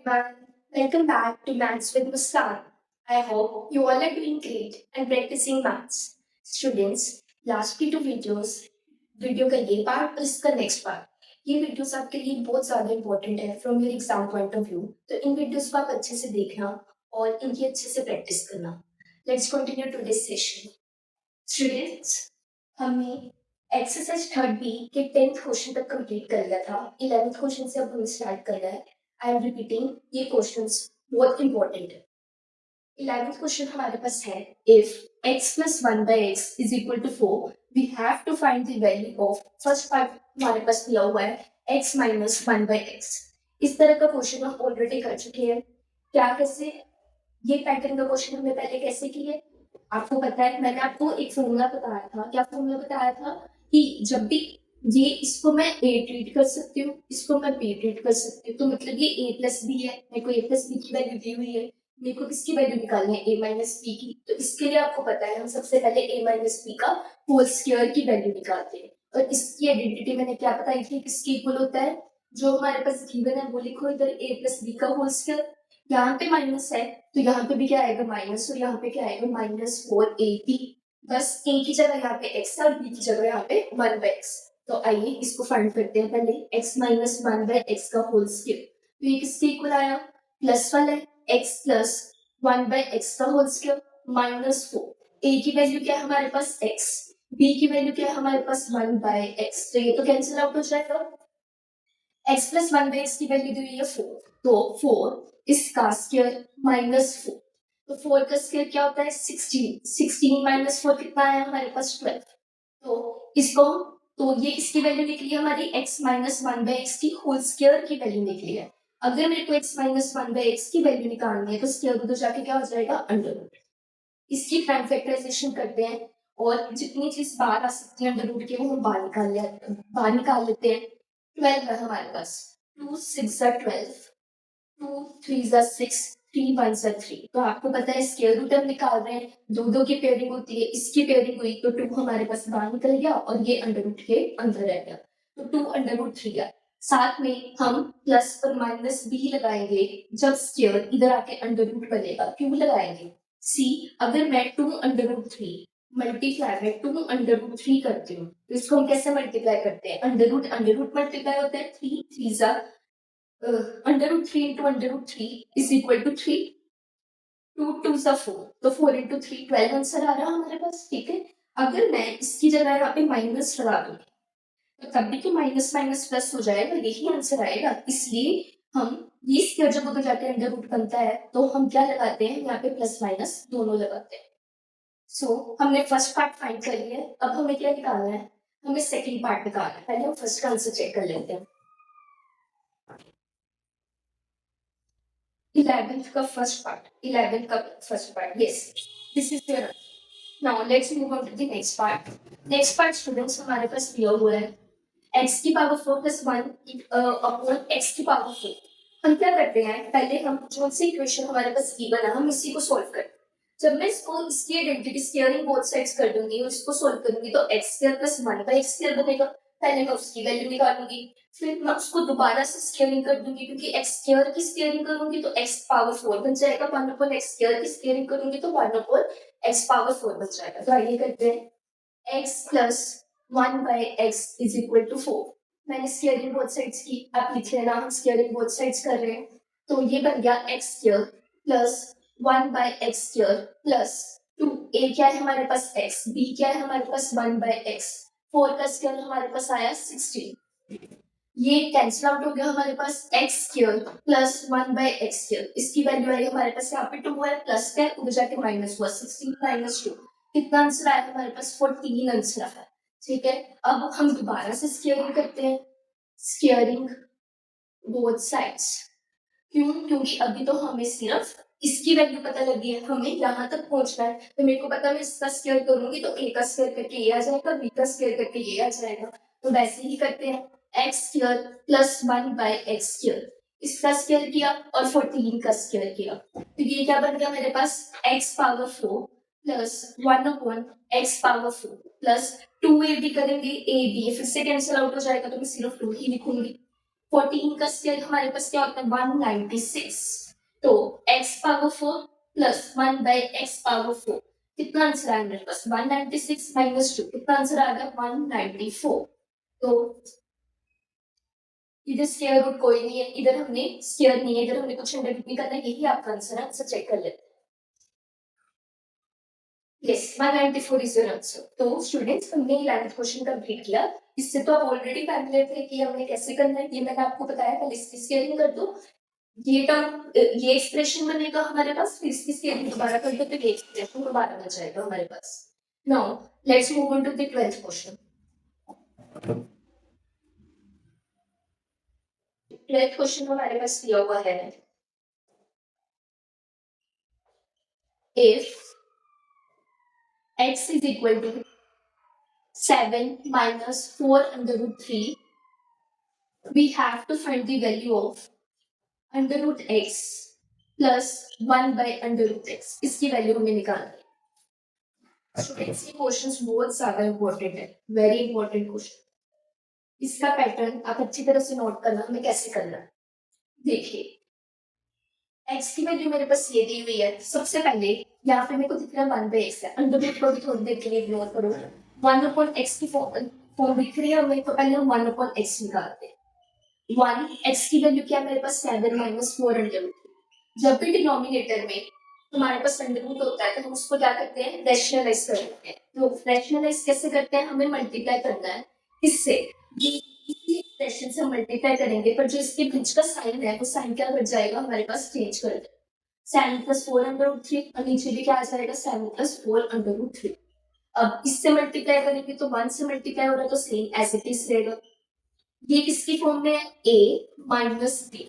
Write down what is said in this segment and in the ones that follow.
everyone. Welcome back to Maths with Muskan. I hope you all are doing great and practicing maths. Students, last की 2 videos, video का ये part और इसका next part, ये videos आपके लिए बहुत ज़्यादा इंपॉर्टेंट है from your exam point of view. तो इन वीडियोस को आप अच्छे से देखना और इनकी अच्छे से प्रैक्टिस करना. Let's continue to this session. Students, हमने एक्सरसाइज 3rd B के 10th क्वेश्चन तक कंप्लीट कर लिया था. 11th क्वेश्चन से अब हमें स्टार्ट करना है. आई एम रिपीटिंग, ये क्वेश्चंस बहुत इंपॉर्टेंट है. 11th क्वेश्चन हमारे पास है, if x plus 1 by x is equal to 4, we have to find the value of first part हमारे पास दिया हुआ है x minus 1 by x. इस तरह का क्वेश्चन हम ऑलरेडी कर चुके हैं. क्या कैसे ये पैटर्न का क्वेश्चन हमने पहले कैसे किए आपको पता है. मैंने आपको एक फॉर्मूला बताया था. क्या फॉर्मूला बताया था कि जब भी ये इसको मैं a ट्रीट कर सकती हूँ, इसको मैं b ट्रीट कर सकती हूँ. तो मतलब ये a प्लस बी है, मेरे को a प्लस बी की वैल्यू दी हुई है, मेरे को किसकी वैल्यू निकालनी है a माइनस बी की. तो इसके लिए आपको पता है हम सबसे पहले a माइनस बी का होल स्क्वायर की वैल्यू निकालते हैं. और इसकी आइडेंटिटी मैंने क्या बताई थी, किसके इक्वल होता है. जो हमारे पास गिवन है वो लिखो इधर a प्लस बी का होल स्क्वायर. यहाँ पे माइनस है तो यहाँ पे भी क्या आएगा माइनस, और यहाँ पे क्या आएगा -4ab. बस a की जगह यहाँ पे x है और b की जगह यहाँ पे 1 by x. तो आइए इसको फाइंड करते हैं पहले. x minus 1 by x का होल स्क्वायर, तो ये किसके इक्वल आया, प्लस वाला है x प्लस 1 by x का होल स्क्वायर -4. a की वैल्यू क्या है हमारे पास x, b की वैल्यू क्या है हमारे पास 1 by x. तो ये तो कैंसिल आउट हो जाएगा. x प्लस 1 by x की वैल्यू दी हुई है 4, तो 4 इसका स्क्वायर -4. तो 4 का स्क्वायर क्या होता है 16. 16 माइनस 4 कितना है हमारे पास 12. तो इसको तो ये इसकी वैल्यू निकली है हमारी x माइनस 1 बाई एक्स की होल स्क्वायर की वैल्यू निकली है. अगर मेरे को x माइनस 1 बाई एक्स की वैल्यू निकालनी है तो स्क्वायर रूट जाके क्या हो जाएगा अंडर रूट. इसकी प्राइम फैक्टराइजेशन करते हैं और जितनी चीज बाहर आ सकती है अंडर रूट के वो हम बाहर निकाल लेते हैं. 12 है हमारे पास. 2 6 12, 2 3 6, 3 1 3. तो आपको पता है स्क्वायर रूट हम निकाल रहे हैं, दो की पेयरिंग होती है, इसकी पेयरिंग हुई तो 2 हमारे पास बाहर निकल गया और ये अंडर रूट के अंदर रह गया. तो 2 अंडर रूट 3 है. साथ में हम प्लस और माइनस भी लगाएंगे जब स्क्वायर इधर आके अंडर रूट बनेगा. क्यों लगाएंगे, सी अगर मैं 2 अंडर रूट 3 मल्टीप्लाई में 2 अंडर रूट 3 करती हूँ तो इसको हम कैसे मल्टीप्लाई करते हैं, अंडर रूट मल्टीप्लाई होता है. 3 3 जा under root 3 into under root 3 is equal to 3. 2 2 सा 4, तो 4 इंटू 3 12 आंसर आ रहा है हमारे पास. ठीक है. अगर मैं इसकी जगह यहाँ पे माइनस लगा दूँ तो तब भी तो माइनस माइनस प्लस हो जाएगा, यही आंसर आएगा. इसलिए हम ये स्क्वायर जब उधर जाके अंडर रूट बनता है तो हम क्या लगाते हैं यहाँ पे प्लस माइनस दोनों लगाते हैं. सो हमने फर्स्ट पार्ट फाइंड कर लिया है. अब हमें क्या निकालना है, हमें सेकेंड पार्ट निकालना है. पहले हम फर्स्ट का आंसर चेक कर लेते हैं. 11th का first part. Yes, this is your answer. Now let's move on to the next part. Next part students हमारे पास दिया हुआ है x की पावर 4 प्लस 1 अपॉन x की पावर 4. हम क्या करते हैं, पहले हम जो सी इक्वेशन हमारे पास गिवन है हम इसी को सॉल्व करते हैं. जब मैं इसको इसकी आइडेंटिटी स्क्वायरिंग बोथ साइड्स कर दूंगी और इसको सॉल्व करूंगी तो x square plus 1 by x square बनेगा. पहले मैं उसकी वैल्यू निकालूंगी, फिर मैं उसको दोबारा से स्क्वायरिंग कर दूंगी क्योंकि x स्क्वायर की स्क्वायरिंग करूंगी तो x पावर 4 बन जाएगा. 1 अपॉन x स्क्वायर की स्क्वायरिंग करूंगी तो 1 अपॉन x पावर 4 बन जाएगा. तो आइए करते हैं x plus 1 by x is equal to 4. मैंने स्क्वायरिंग बोथ साइड्स की, आप लिख लेना हम स्क्वायरिंग बोथ साइड्स कर रहे हैं. तो ये बन गया x square plus 1 by x square plus 2. a क्या है हमारे पास x, b क्या है हमारे पास 1 बाई x. 4 का स्क्वायर हमारे पास आया 16. ये कैंसिल आउट हो गया हमारे पास x square plus 1 by x square. इसकी वैल्यू आई हमारे पास यहाँ पे 2 है, प्लस है उधर जाके माइनस हुआ 16 माइनस 2. कितना आंसर आया हमारे पास 14 आंसर आया. ठीक है. अब हम दोबारा से स्क्वायरिंग करते हैं, स्क्वायरिंग बोथ साइड्स. क्यों, क्योंकि अभी तो हमें सिर्फ इसकी वैल्यू पता लगी है, हमें यहाँ तक पहुंचना है. तो मेरे को पता है मैं इसका स्क्वायर करूंगी तो a का स्क्वायर करके ये आ जाएगा, b का स्क्वायर करके ये आ जाएगा. तो वैसे ही करते हैं, x square plus 1 by x square, इसका स्क्वायर किया और 14 का स्क्वायर किया. तो ये क्या बन गया मेरे पास x power 4 plus 1 upon x power 4 plus 2a भी करेंगे, a b फिर से कैंसिल आउट हो जाएगा तो मैं सिर्फ 2 ही लिखूंगी. 14 का स्क्वायर हमारे पास क्या होता है 196। तो x power 4 plus 1 by x power 4 कितना आंसर आया मेरे पास 196 माइनस 2 कितना आंसर आ गया 194। तो इधर स्क्वायर रूट कोई नहीं है, इधर हमने स्क्वायर नहीं है, इधर हमने कुछ अंडर रूट नहीं करना है, यही आपका आंसर है। आंसर चेक कर लेते हैं। Yes 194 is your answer. तो स्टूडेंट्स हमने 11th क्वेश्चन कंप्लीट किया। इससे तो आप ऑलरेडी फैमिलियर थे कि हमने कैसे करना है, ये मैंने आपको बताया। पहले इसकी स्केलिंग कर दो, ये टर्म ये एक्सप्रेशन बनेगा हमारे पास, फिर इसकी स्केलिंग दोबारा कर दो तो ये एक्सप्रेशन दोबारा बन जाएगा हमारे पास। Now let's move on to the 12th question. 12th question हमारे पास दिया हुआ है, if x is equal to 7 minus 4 under root 3, we have to find the value of under root x plus 1 by under root x। इसकी value हमें निकालनी है। Students ये क्वेश्चंस बहुत ज्यादा इंपॉर्टेंट है, वेरी इंपॉर्टेंट क्वेश्चन। इसका पैटर्न आप अच्छी तरह से नोट करना, हमें कैसे करना है। देखिए x की वैल्यू मेरे पास ये दी हुई है। सबसे पहले यहाँ पे मेरे को दिख रहा है 1 by x है, अंडर रूट को भी थोड़ी देर के लिए इग्नोर करो। 1 upon x की फॉर्म दिख रही है हमें, तो पहले हम 1 upon x निकालते हैं। 1 x की वैल्यू क्या है मेरे पास 7 minus 4 अंडर रूट। जब भी डिनोमिनेटर में हमारे पास अंडर रूट होता है तो हम उसको क्या करते हैं रैशनलाइज कर देते हैं। तो रैशनलाइज कैसे करते हैं, हमें मल्टीप्लाई करना है इससे, इसी एक्सप्रेशन से मल्टीप्लाई करेंगे, पर जो इसके बीच का साइन है वो साइन क्या बच जाएगा हमारे पास, चेंज कर दे 7 plus 4 under root 3 और नीचे भी क्या आ जाएगा 7 plus 4 under root 3। अब इससे मल्टीप्लाई करेंगे तो 1 से मल्टीप्लाई हो रहा है तो सेम एज इट इज रहेगा। ये किसकी फॉर्म में है a minus b।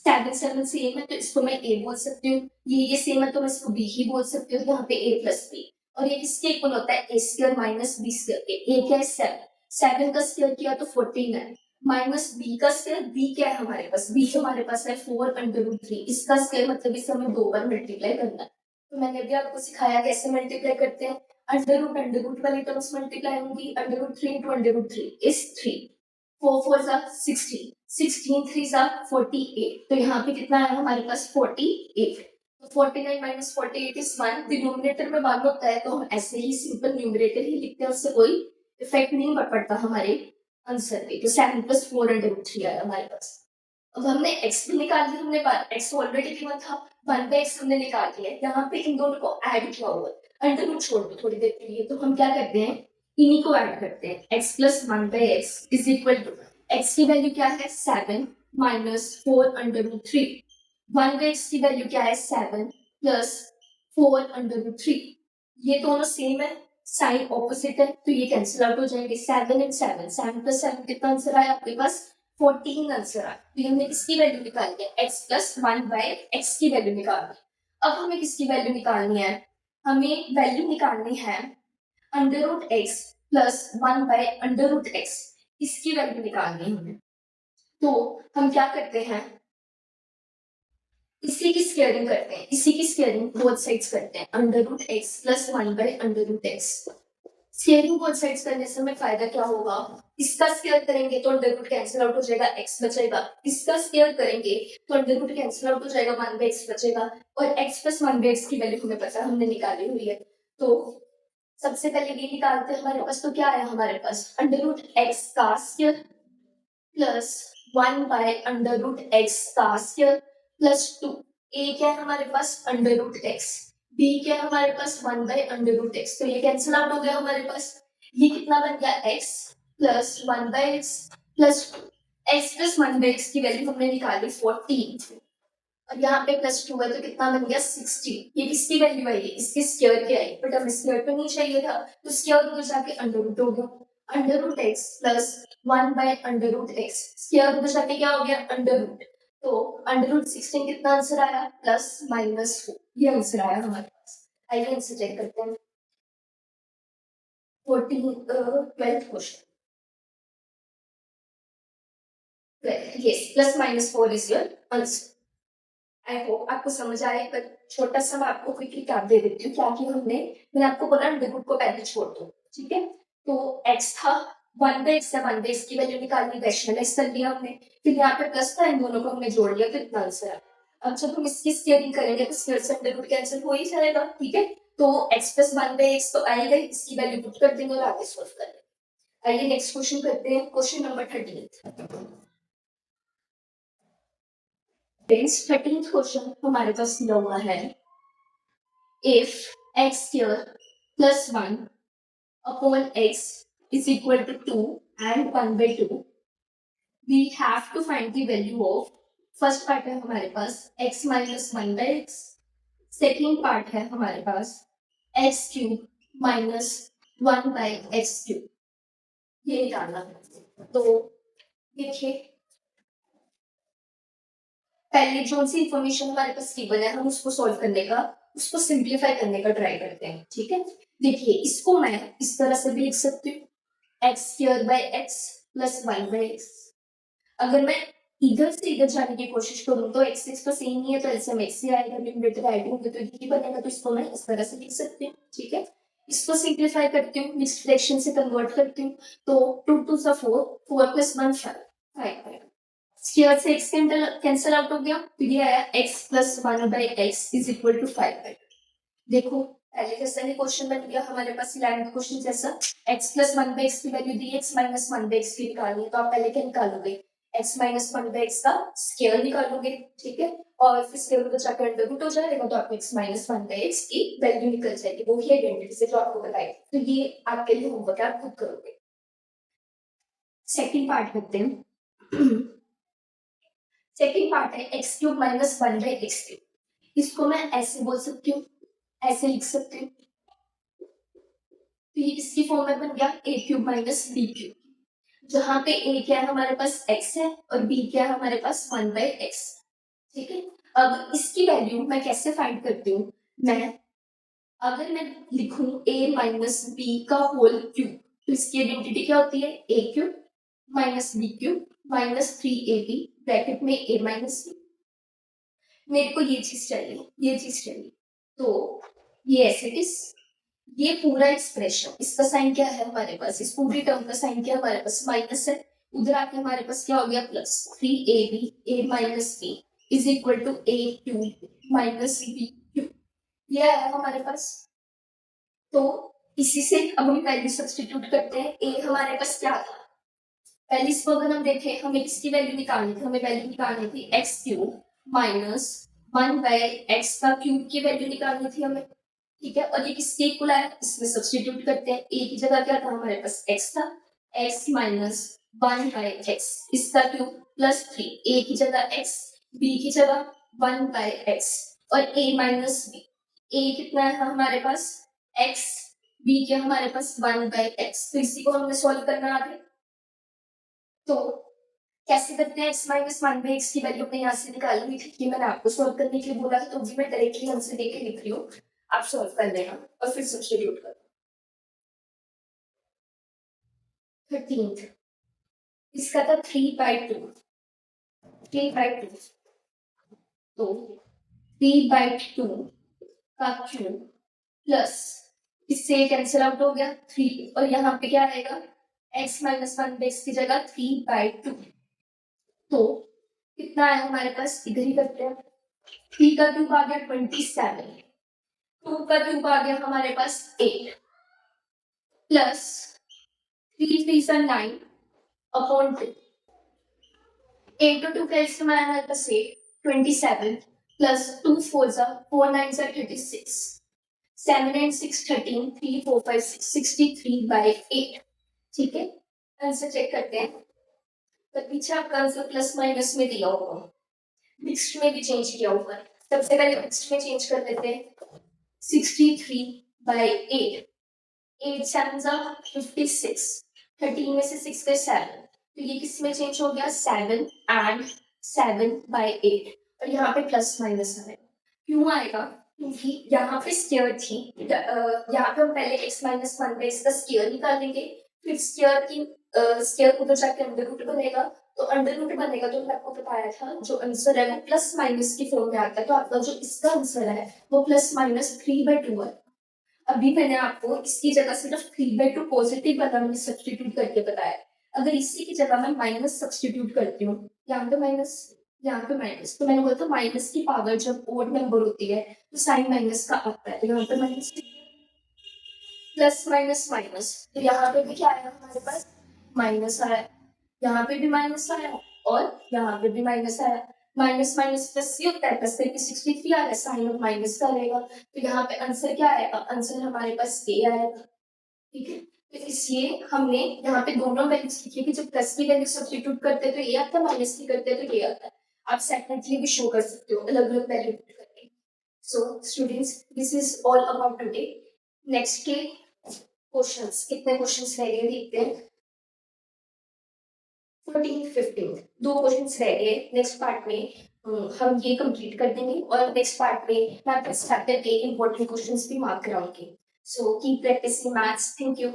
7 7 सेम है तो इसको मैं a बोल सकती हूँ, ये सेम है तो मैं इसको b ही बोल सकती हूँ, यहाँ पे a plus b। और ये किसके इक्वल होता है a square minus b square के। a क्या है 7, 7 का स्क्वायर किया तो 14 है, माइनस b का स्क्वायर, b क्या है हमारे पास, b हमारे पास है 4 अंडर रूट 3। इसका स्क्वायर मतलब इसे हमें 2 बार मल्टीप्लाई करना है। तो मैंने अभी आपको सिखाया कैसे मल्टीप्लाई करते हैं। अंडर रूट वाली टर्म्स मल्टीप्लाई होंगी, under root 3 into under root 3 is 3, 4 4 are 16, 16 3 are 48। तो यहाँ पे कितना है हमारे पास 48। तो 49 minus 48 is 1। डिनोमिनेटर में 1 होता है तो हम ऐसे ही सिंपल न्यूमरेटर ही लिखते हैं, उससे कोई इफेक्ट नहीं पड़ता हमारे आंसर पे। तो 7 plus 4 under root 3 आया हमारे पास। अब हमने x भी निकाल लिया, हमने x ऑलरेडी गिवन था, 1 by x हमने निकाल लिया। यहाँ पे इन दोनों को ऐड किया हुआ है, अंडर रूट छोड़ दो थोड़ी देर के लिए। तो हम क्या करते हैं इन्हीं को ऐड करते हैं। x plus 1 by x is equal to x की वैल्यू क्या है 7 minus 4 under root 3। 1 by x की वैल्यू क्या है 7 plus 4 under root 3। ये दोनों सेम है, साइन ऑपोजिट है तो ये कैंसिल आउट हो जाएंगे। 7 and 7, 7 plus 7 कितना आंसर आया आपके पास 14 आंसर आया। तो हमने किसकी वैल्यू निकालनी है x plus 1 by x की वैल्यू निकालनी है। अब हमें किसकी वैल्यू निकालनी है, हमें वैल्यू निकालनी है under root x plus 1 by under root x, इसकी वैल्यू निकालनी है हमें। तो हम क्या करते हैं इसी की स्क्वायरिंग करते हैं, इसी की स्क्वायरिंग बोथ साइड्स करते हैं। Under root x plus 1 by under root x, squaring both sides करने से हमें फायदा क्या होगा, इसका स्क्वायर करेंगे तो अंडर रूट कैंसिल आउट हो जाएगा, x बचेगा। इसका स्क्वायर करेंगे तो अंडर रूट कैंसिल आउट हो जाएगा, 1 by x बचेगा। और x प्लस 1 by x की वैल्यू हमें पता हमने निकाली हुई है। तो सबसे पहले ये निकालते हैं, हमारे पास तो क्या आया हमारे पास अंडर रूट x का square plus 1 by under root x का स्क्वायर प्लस 2। a क्या है हमारे पास अंडर रूट x, b क्या है हमारे पास 1 by अंडर रूट x। तो ये कैंसिल आउट हो गया हमारे पास। ये कितना बन गया x plus 1 by x plus 2। x plus 1 by x की वैल्यू हमने निकाली 14 और यहाँ पे प्लस 2 है तो कितना बन गया 60। ये किसकी वैल्यू आई, इसकी स्क्वायर की आई, बट हमें स्क्वायर तो नहीं चाहिए था तो स्क्वायर उधर जाके अंडर रूट हो गया। Under root X plus 1 by under root X, square उधर जाके क्या हो गया अंडर रूट। तो अंडर रूट 16 कितना आंसर आया प्लस माइनस 4, ये आंसर आया हमारे पास। आइए आंसर चेक करते हैं। 12th question, yes plus minus 4 is your answer. I hope आपको समझ आए, पर छोटा सा मैं आपको क्विक रिकैप दे देती हूँ क्या किया हमने। मैंने आपको बोला अंडर रूट को पहले छोड़ दो, ठीक है। तो x था वन पे एक्स है, वन पे एक्स की वैल्यू निकालनी, रैशनलाइज कर लिया हमने, फिर यहाँ पे प्लस था, इन दोनों को हमने जोड़ लिया, तो इतना आंसर है। अब जब हम इसकी स्क्वायरिंग करेंगे तो स्क्वायर से अंडर रूट कैंसिल हो ही जाएगा, ठीक है। तो x plus one by x तो आएगा, इसकी वैल्यू पुट कर देंगे और आगे सॉल्व करेंगे। आइए नेक्स्ट क्वेश्चन करते हैं, question number 13। Friends 13th question हमारे पास दिया हुआ है, if x square plus 1 upon x is equal to 2 and 1 by 2, we have to find the value of, first part है हमारे पास x minus one by X, second part है हमारे पास X cube minus one by X cube, ये निकालना है। तो देखिए पहले जो सी इंफॉर्मेशन हमारे पास गिवन है हम उसको सॉल्व करने का, उसको सिंप्लीफाई करने का ट्राई करते हैं, ठीक है। देखिए इसको मैं इस तरह से भी लिख सकती हूँ, x square by x plus one by x. अगर मैं इधर से इधर जाने की कोशिश करूँ तो एक्स एक्स तो सेम ही है, तो एलसीएम एक्स ही आएगा, न्यूमरेटर ऐड होंगे तो ये बनेगा, तो इसको मैं इस तरह से लिख सकती हूँ, ठीक है। इसको सिंप्लीफाई करती हूँ, मिक्स्ड फ्रैक्शन से कन्वर्ट करती हूँ, तो 2 2 सा 4, 4 प्लस 1 5 आएगा। स्क्वायर से x कैंसिल आउट हो गया, फिर ये आया x plus one by X is equal to 5। देखो पहले जैसा ही क्वेश्चन बन गया हमारे पास, 11th क्वेश्चन जैसा, x plus one by X की वैल्यू दी, x minus one by X की निकालनी है, तो आप पहले क्या निकालोगे, x minus one by X का स्क्वायर निकालोगे, ठीक है। और फिर स्क्वायर रूट जाकर अंडर रूट हो जाएगा, तो आपको x minus one by X की वैल्यू निकल जाएगी, वो ही आइडेंटिटी से जो आपको बताई। तो ये आपके लिए होमवर्क है, आप खुद करोगे। सेकेंड पार्ट करते हैं। सेकेंड पार्ट है x cube minus one by X cube, इसको मैं ऐसे बोल सकती हूँ, ऐसे लिख सकती हूँ, तो ये किसकी फॉर्म में बन गया, ए क्यूब माइनस बी क्यूब, जहां पे ए क्या है हमारे पास x है और b क्या है हमारे पास वन बाई एक्स, ठीक है। अब इसकी वैल्यू मैं कैसे फाइंड करती हूँ, मैं अगर मैं लिखूं a माइनस बी का होल क्यूब, तो इसकी आइडेंटिटी क्या होती है, a cube minus B cube minus 3ab bracket में a माइनस बी। मेरे को ये चीज चाहिए, ये चीज चाहिए, तो ये ऐसे इस, ये पूरा एक्सप्रेशन, इसका साइन क्या है हमारे पास, इस पूरी टर्म का साइन क्या हमारे पास माइनस है, उधर आके हमारे पास क्या हो गया प्लस 3ab a माइनस b is equal to a cube minus b cube, ये आया हमारे पास। तो इसी से अब हम वैल्यू सब्स्टिट्यूट करते हैं, a हमारे पास क्या था, पहले इसको अगर हम देखें, हमें किसकी वैल्यू निकालनी थी, हमें वैल्यू निकालनी थी x cube minus one by X का क्यूब की वैल्यू निकालनी थी हमें, ठीक है। और ये किसके इक्वल है, इसमें सब्स्टिट्यूट करते हैं, ए की जगह क्या था हमारे पास एक्स था, x minus one by x इसका क्यूब प्लस 3, ए की जगह एक्स, बी की जगह वन बाई एक्स और ए माइनस बी, ए कितना है हमारे पास एक्स, बी क्या हमारे पास वन बाई एक्स, तो इसी को हमने सॉल्व करना आगे। तो कैसे करते हैं, x minus one by X की वैल्यू अपने यहाँ से निकालनी थी, कि मैंने आपको सॉल्व करने के लिए बोला था, तो भी मैं डायरेक्टली आंसर देके लिख रही हूँ, आप सॉल्व कर लेना और फिर सब्स्टिट्यूट कर। 13th इसका था 3/2, 3/2, तो 3/2 का क्यूब प्लस इससे कैंसिल आउट हो गया 3, और यहाँ पे क्या आएगा x minus one by X की जगह 3/2, तो कितना है हमारे पास, इधर ही करते हैं, 3 का क्यूब आ गया 27, 2 का क्यूब आ गया हमारे पास 8 प्लस 3 3 सा 9 अपॉन 2, 8 to 2 का इसमें आया हमारे पास 8, 27 प्लस 2 4 सा 4 9 सा 36, 7 and 6 13, 3 4 5 6 63/8, ठीक है। आंसर चेक करते हैं, तो पीछे आपका आंसर प्लस माइनस में दिया होगा, मिक्स्ड में भी चेंज किया होगा, सबसे पहले मिक्स्ड में चेंज कर लेते हैं, 63/8, 8 7 56, 13 में से 6 गए 7, तो ये किस में चेंज हो गया 7 and 7/8, और यहाँ पे प्लस माइनस आएगा, क्यों आएगा, क्योंकि यहाँ पे स्क्वायर थी, यहाँ पे हम पहले x minus one by X का स्क्वायर निकालेंगे, फिर स्क्वायर की स्क्वायर को तो जाके अंडर रूट बनेगा, तो अंडर रूट बनेगा, तो मैं आपको बताया था जो आंसर है वो प्लस माइनस की फॉर्म में आता है, तो आपका जो इसका आंसर है वो प्लस माइनस 3/2 है। अभी मैंने आपको इसकी जगह सिर्फ 3/2 पॉजिटिव वाला मैंने सब्सटीट्यूट करके बताया। अगर इसी की जगह मैं माइनस सब्सटीट्यूट करती हूँ, यहाँ पे माइनस, यहाँ पे माइनस, तो मैंने बोला था माइनस की पावर जब ओड नंबर होती है तो साइन माइनस का आता है, तो यहाँ पे माइनस, प्लस माइनस माइनस, तो यहाँ पे भी क्या आया हमारे पास, माइनस आया, यहाँ पे भी माइनस आया और यहाँ पे भी माइनस आया। माइनस माइनस प्लस ये होता है, प्लस करके 63 आ रहा है, साइन ऑफ माइनस का रहेगा, तो यहाँ पे आंसर क्या आएगा, आंसर हमारे पास ए आएगा। ठीक है, तो इसलिए हमने यहाँ पे दोनों वैल्यूज लिखी कि जब प्लस की वैल्यू सब्स्टिट्यूट करते हैं तो ये आता है, माइनस की करते हैं तो ये आता है। आप सेपरेटली भी शो कर सकते हो अलग अलग वैल्यू करके। So students, this is all about today. Next के क्वेश्चंस, कितने क्वेश्चंस रह गए देखते हैं। 14 15 दो क्वेश्चंस रह गए। नेक्स्ट पार्ट में हम ये कंप्लीट कर देंगे और नेक्स्ट पार्ट में मैं आपके चैप्टर के इंपॉर्टेंट क्वेश्चंस भी मार्क कराऊंगी। So keep practising maths. Thank you.